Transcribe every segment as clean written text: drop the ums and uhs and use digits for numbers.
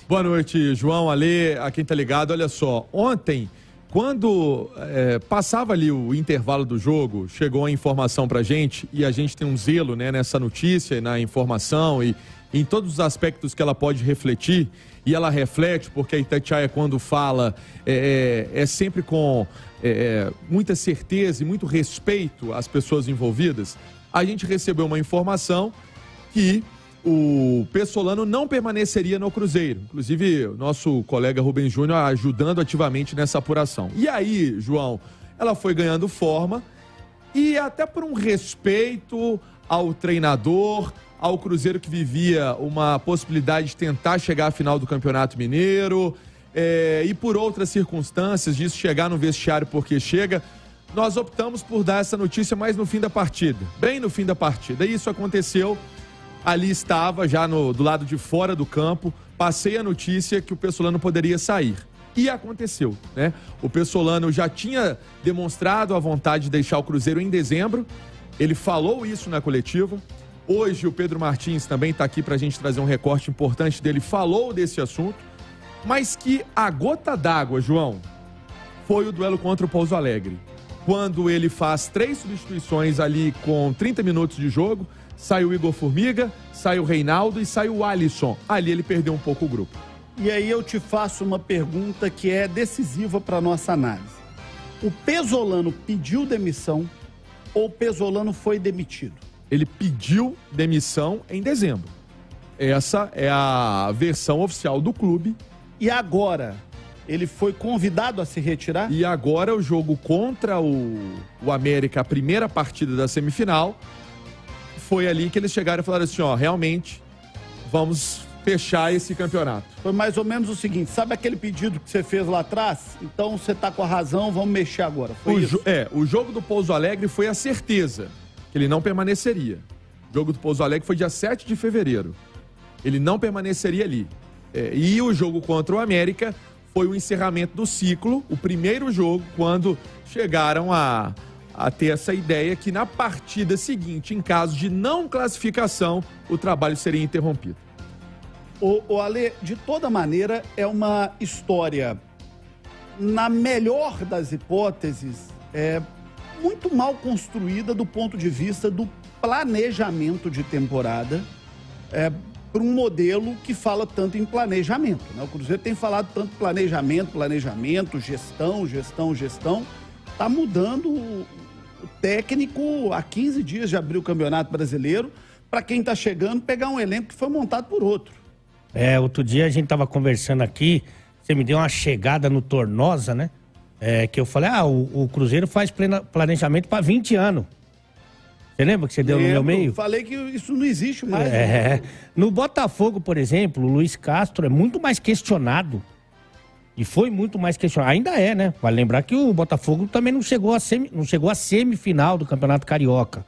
Boa noite, João, Alê, a quem tá ligado. Olha só, ontem, quando passava ali o intervalo do jogo, chegou a informação pra gente, e a gente tem um zelo, né, nessa notícia, na informação e em todos os aspectos que ela pode refletir, e ela reflete, porque a Itatiaia, quando fala, é sempre com muita certeza e muito respeito às pessoas envolvidas. A gente recebeu uma informação que o Pessolano não permaneceria no Cruzeiro. Inclusive, o nosso colega Rubem Júnior ajudando ativamente nessa apuração. E aí, João, ela foi ganhando forma e até por um respeito ao treinador, ao Cruzeiro que vivia uma possibilidade de tentar chegar à final do Campeonato Mineiro e por outras circunstâncias disso chegar no vestiário porque chega, nós optamos por dar essa notícia mais no fim da partida, bem no fim da partida. E isso aconteceu. Ali estava, já do lado de fora do campo, passei a notícia que o Pessolano poderia sair. E aconteceu, né? O Pessolano já tinha demonstrado a vontade de deixar o Cruzeiro em dezembro. Ele falou isso na coletiva. Hoje o Pedro Martins também está aqui para a gente trazer um recorte importante dele. Falou desse assunto, mas que a gota d'água, João, foi o duelo contra o Pouso Alegre. Quando ele faz 3 substituições ali com 30 minutos de jogo, sai o Igor Formiga, sai o Reinaldo e sai o Alisson. Ali ele perdeu um pouco o grupo. E aí eu te faço uma pergunta que é decisiva para nossa análise. O Pessolano pediu demissão ou o Pessolano foi demitido? Ele pediu demissão em dezembro. Essa é a versão oficial do clube. E agora? Ele foi convidado a se retirar? E agora o jogo contra o América, a primeira partida da semifinal, foi ali que eles chegaram e falaram assim, ó, realmente, vamos fechar esse campeonato. Foi mais ou menos o seguinte, sabe aquele pedido que você fez lá atrás? Então você tá com a razão, vamos mexer agora. Foi isso? O jogo do Pouso Alegre foi a certeza que ele não permaneceria. O jogo do Pouso Alegre foi dia 7 de fevereiro. Ele não permaneceria ali. E o jogo contra o América foi o encerramento do ciclo, o primeiro jogo, quando chegaram a ter essa ideia que na partida seguinte, em caso de não classificação, o trabalho seria interrompido. O Ale, de toda maneira, é uma história, na melhor das hipóteses, muito mal construída do ponto de vista do planejamento de temporada, para um modelo que fala tanto em planejamento, né? O Cruzeiro tem falado tanto planejamento, gestão. Está mudando o técnico há 15 dias de abrir o Campeonato Brasileiro, para quem está chegando pegar um elenco que foi montado por outro. Outro dia a gente estava conversando aqui, você me deu uma chegada no Tornosa, né? Que eu falei, o Cruzeiro faz planejamento para 20 anos. Você lembra que você deu no meu meio? Falei que isso não existe mais. No Botafogo, por exemplo, o Luiz Castro é muito mais questionado. E foi muito mais questionado. Ainda é, né? Vale lembrar que o Botafogo também não chegou à semifinal do Campeonato Carioca.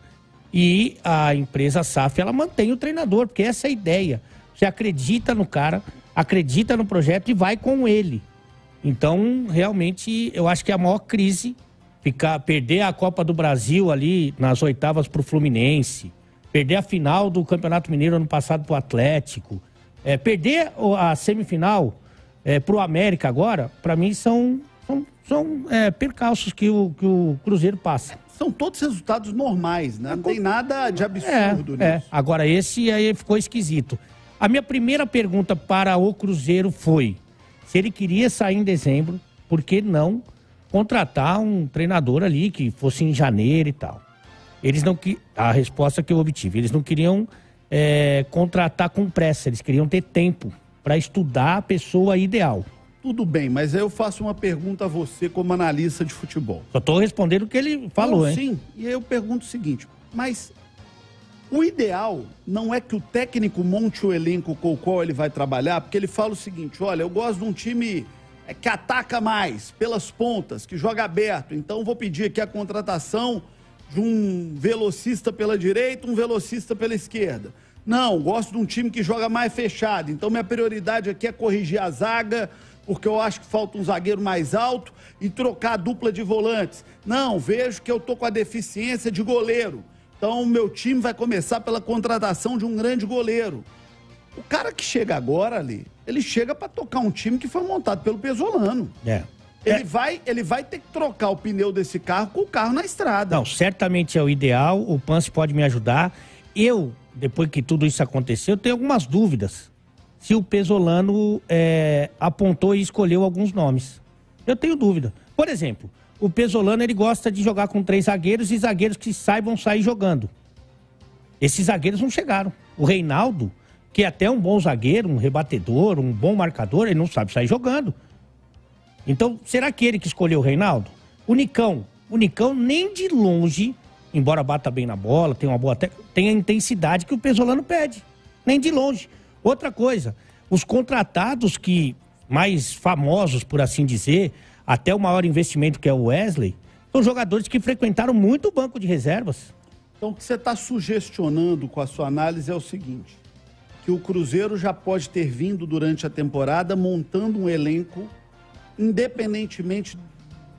E a empresa SAF, ela mantém o treinador, porque essa é a ideia. Você acredita no cara, acredita no projeto e vai com ele. Então, realmente, eu acho que é a maior crise perder a Copa do Brasil ali nas oitavas pro Fluminense, perder a final do Campeonato Mineiro ano passado pro Atlético, perder a semifinal pro América agora, para mim são percalços que o Cruzeiro passa. São todos resultados normais, né? Não tem nada de absurdo nisso. Agora esse aí ficou esquisito. A minha primeira pergunta para o Cruzeiro foi se ele queria sair em dezembro, por que não contratar um treinador ali que fosse em janeiro e tal. A resposta que eu obtive, eles não queriam contratar com pressa, eles queriam ter tempo para estudar a pessoa ideal. Tudo bem, mas aí eu faço uma pergunta a você como analista de futebol. Só estou respondendo o que ele falou, hein? Sim, e aí eu pergunto o seguinte, mas o ideal não é que o técnico monte o elenco com o qual ele vai trabalhar, porque ele fala o seguinte, olha, eu gosto de um time que ataca mais pelas pontas, que joga aberto, então vou pedir aqui a contratação de um velocista pela direita, um velocista pela esquerda. Não, gosto de um time que joga mais fechado, então minha prioridade aqui é corrigir a zaga, porque eu acho que falta um zagueiro mais alto e trocar a dupla de volantes. Não, vejo que eu tô com a deficiência de goleiro, então o meu time vai começar pela contratação de um grande goleiro. O cara que chega agora ali, ele chega para tocar um time que foi montado pelo Pesolano. Ele vai ter que trocar o pneu desse carro com o carro na estrada. Não, certamente é o ideal. O Pance pode me ajudar. Eu, depois que tudo isso aconteceu, tenho algumas dúvidas se o Pesolano apontou e escolheu alguns nomes. Eu tenho dúvida. Por exemplo, o Pesolano, ele gosta de jogar com 3 zagueiros e zagueiros que saibam sair jogando. Esses zagueiros não chegaram. O Reinaldo, que é até um bom zagueiro, um rebatedor, um bom marcador, ele não sabe sair jogando. Então, será que ele que escolheu o Reinaldo? O Nicão nem de longe, embora bata bem na bola, tenha uma boa técnica, tem a intensidade que o Pesolano pede. Nem de longe. Outra coisa, os contratados que mais famosos, por assim dizer, até o maior investimento que é o Wesley, são jogadores que frequentaram muito o banco de reservas. Então, o que você está sugestionando com a sua análise é o seguinte, que o Cruzeiro já pode ter vindo durante a temporada montando um elenco independentemente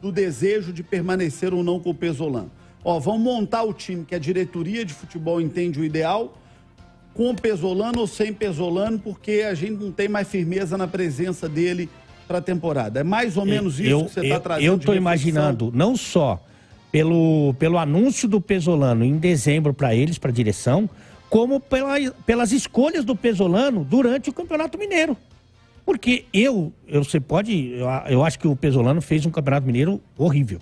do desejo de permanecer ou não com o Pesolano. Vamos montar o time que a diretoria de futebol entende o ideal, com o Pesolano ou sem Pesolano, porque a gente não tem mais firmeza na presença dele para a temporada. É mais ou menos isso que você está trazendo. Eu estou imaginando, não só pelo anúncio do Pesolano em dezembro para eles, para a direção, como pelas escolhas do Pesolano durante o Campeonato Mineiro. Porque eu acho que o Pesolano fez um Campeonato Mineiro horrível.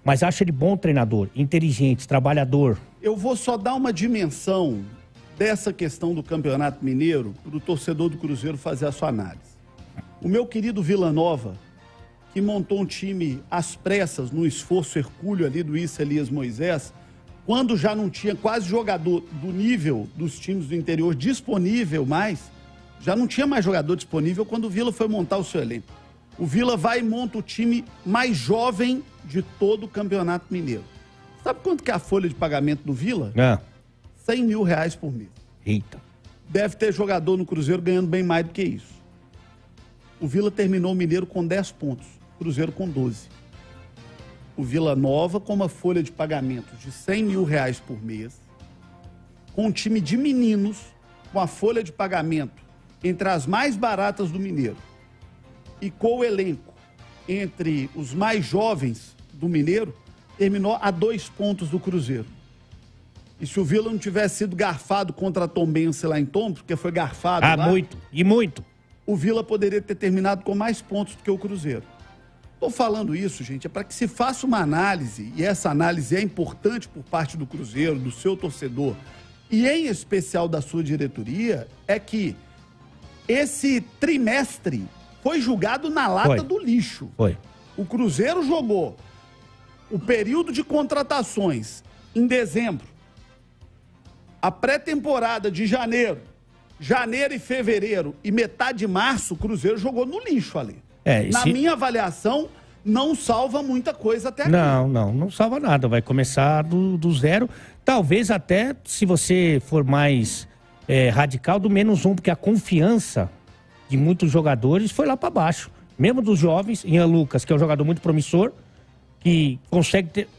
Mas acho ele bom treinador, inteligente, trabalhador. Eu vou só dar uma dimensão dessa questão do Campeonato Mineiro para o torcedor do Cruzeiro fazer a sua análise. O meu querido Vila Nova, que montou um time às pressas, no esforço hercúleo ali do Issa Elias Moisés, quando já não tinha quase jogador do nível dos times do interior disponível mais, já não tinha mais jogador disponível quando o Vila foi montar o seu elenco. O Vila vai e monta o time mais jovem de todo o Campeonato Mineiro. Sabe quanto que é a folha de pagamento do Vila? 100 mil reais por mês. Eita. Deve ter jogador no Cruzeiro ganhando bem mais do que isso. O Vila terminou o Mineiro com 10 pontos, o Cruzeiro com 12. O Vila Nova com uma folha de pagamento de 100 mil reais por mês, com um time de meninos, com a folha de pagamento entre as mais baratas do Mineiro e com o elenco entre os mais jovens do Mineiro, terminou a 2 pontos do Cruzeiro. E se o Vila não tivesse sido garfado contra a Tombense lá em Tom, porque foi garfado lá... muito. O Vila poderia ter terminado com mais pontos do que o Cruzeiro. Estou falando isso, gente, é para que se faça uma análise, e essa análise é importante por parte do Cruzeiro, do seu torcedor, e em especial da sua diretoria, é que esse trimestre foi julgado na lata do lixo. O Cruzeiro jogou o período de contratações em dezembro, a pré-temporada de janeiro e fevereiro e metade de março, o Cruzeiro jogou no lixo ali. Na minha avaliação, não salva muita coisa até aqui. Não salva nada. Vai começar do zero. Talvez até, se você for mais radical, do -1, porque a confiança de muitos jogadores foi lá para baixo. Mesmo dos jovens, Ian Lucas, que é um jogador muito promissor, que consegue ter...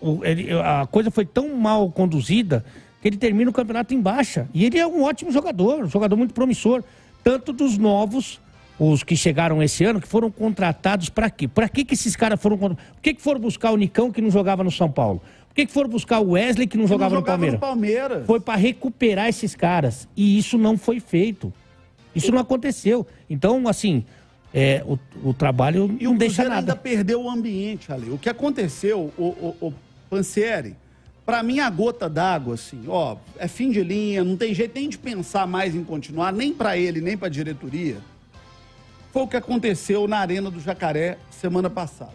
a coisa foi tão mal conduzida que ele termina o campeonato em baixa. E ele é um ótimo jogador, um jogador muito promissor. Tanto dos novos, os que chegaram esse ano, que foram contratados para quê? Para que esses caras foram contratados? Por que foram buscar o Nicão, que não jogava no São Paulo? Por que foram buscar o Wesley, que não jogava no Palmeiras? Foi para recuperar esses caras. E isso não foi feito. Isso não aconteceu. Então, assim, o trabalho não deixa nada. Ainda perdeu o ambiente ali. O que aconteceu, o Pansieri, para mim a gota d'água, assim, é fim de linha, não tem jeito nem de pensar mais em continuar, nem para ele, nem para a diretoria. Foi o que aconteceu na Arena do Jacaré semana passada.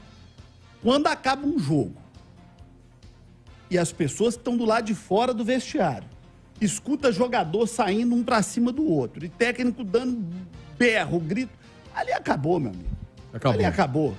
Quando acaba um jogo e as pessoas que estão do lado de fora do vestiário escuta jogador saindo um para cima do outro e técnico dando berro, grito, ali acabou, meu amigo. Ali acabou.